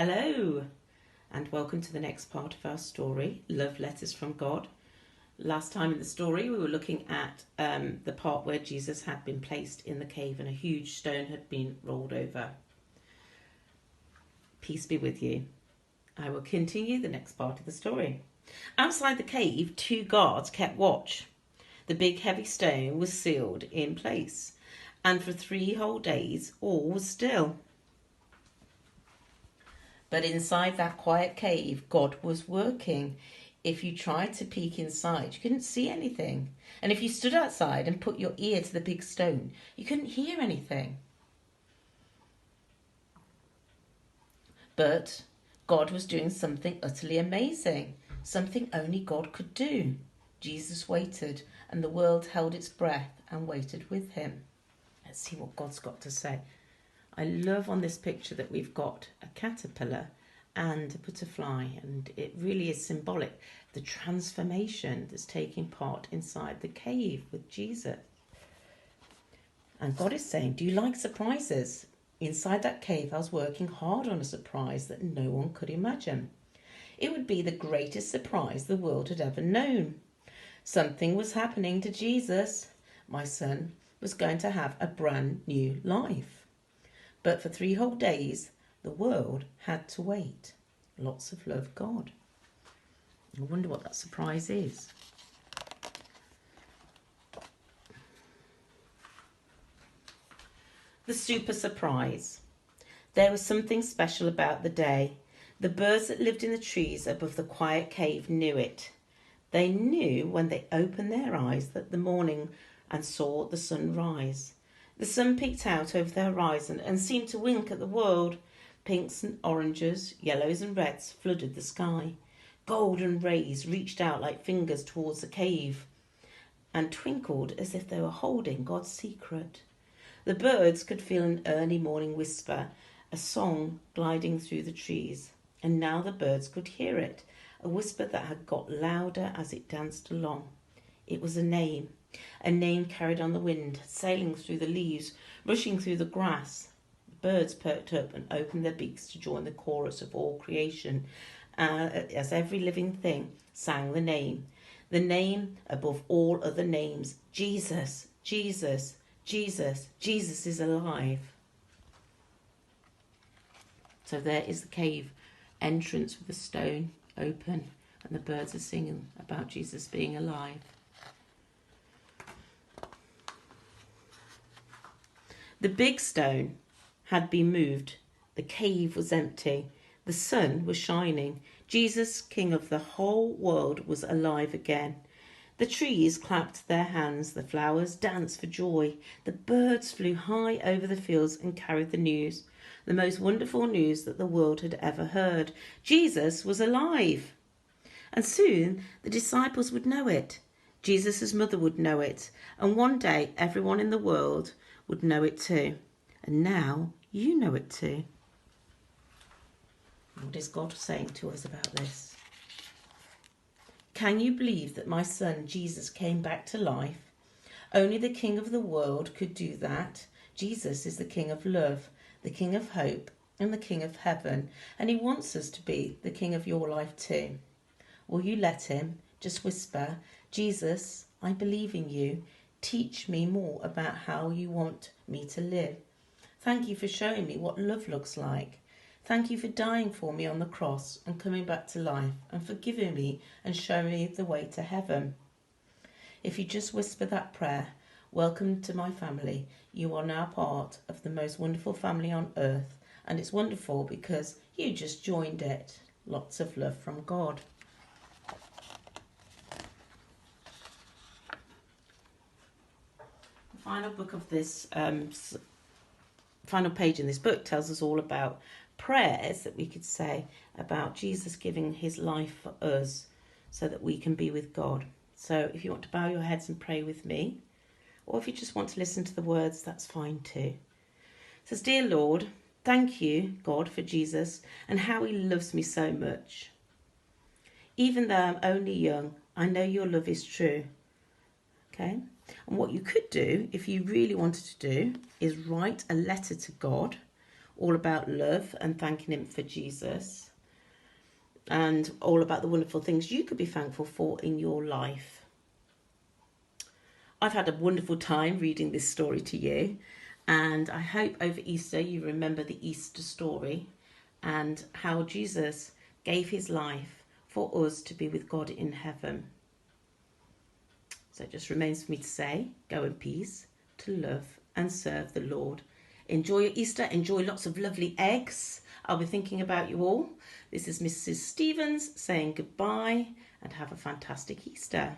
Hello, and welcome to the next part of our story, Love Letters from God. Last time in the story, we were looking at the part where Jesus had been placed in the cave and a huge stone had been rolled over. Peace be with you. I will continue the next part of the story. Outside the cave, 2 guards kept watch. The big heavy stone was sealed in place, and for 3 whole days all was still. But inside that quiet cave, God was working. If you tried to peek inside, you couldn't see anything. And if you stood outside and put your ear to the big stone, you couldn't hear anything. But God was doing something utterly amazing, something only God could do. Jesus waited, and the world held its breath and waited with him. Let's see what God's got to say. I love on this picture that we've got a caterpillar and a butterfly, and it really is symbolic, the transformation that's taking part inside the cave with Jesus. And God is saying, do you like surprises? Inside that cave, I was working hard on a surprise that no one could imagine. It would be the greatest surprise the world had ever known. Something was happening to Jesus. My son was going to have a brand new life. But for 3 whole days, the world had to wait. Lots of love, God. I wonder what that surprise is. The super surprise. There was something special about the day. The birds that lived in the trees above the quiet cave knew it. They knew when they opened their eyes that the morning and saw the sun rise. The sun peeked out over the horizon and seemed to wink at the world. Pinks and oranges, yellows and reds flooded the sky. Golden rays reached out like fingers towards the cave and twinkled as if they were holding God's secret. The birds could feel an early morning whisper, a song gliding through the trees. And now the birds could hear it, a whisper that had got louder as it danced along. It was a name carried on the wind, sailing through the leaves, rushing through the grass. The birds perked up and opened their beaks to join the chorus of all creation, as every living thing sang the name above all other names, Jesus, Jesus, Jesus, Jesus is alive. So there is the cave entrance with the stone open, and the birds are singing about Jesus being alive. The big stone had been moved. The cave was empty. The sun was shining. Jesus, King of the whole world, was alive again. The trees clapped their hands. The flowers danced for joy. The birds flew high over the fields and carried the news, the most wonderful news that the world had ever heard. Jesus was alive. And soon the disciples would know it. Jesus' mother would know it. And one day everyone in the world would know it too. And now you know it too. What is God saying to us about this? Can you believe that my son Jesus came back to life? Only the King of the world could do that. Jesus is the King of love, the King of hope, and the King of heaven. And he wants us to be the King of your life too. Will you let him? Just whisper, Jesus, I believe in you. Teach me more about how you want me to live. Thank you for showing me what love looks like. Thank you for dying for me on the cross and coming back to life and forgiving me and showing me the way to heaven. If you just whisper that prayer, welcome to my family. You are now part of the most wonderful family on earth, and it's wonderful because you just joined it. Lots of love from God. Final book of this final page in this book tells us all about prayers that we could say about Jesus giving his life for us so that we can be with God. So if you want to bow your heads and pray with me, or if you just want to listen to the words, that's fine too. It says, Dear Lord, thank you, God, for Jesus and how he loves me so much. Even though I'm only young, I know your love is true. Okay? And what you could do, if you really wanted to do, is write a letter to God, all about love and thanking him for Jesus, and all about the wonderful things you could be thankful for in your life. I've had a wonderful time reading this story to you, and I hope over Easter you remember the Easter story and how Jesus gave his life for us to be with God in heaven. So it just remains for me to say, go in peace, to love and serve the Lord. Enjoy your Easter, enjoy lots of lovely eggs. I'll be thinking about you all. This is Mrs. Stevens saying goodbye and have a fantastic Easter.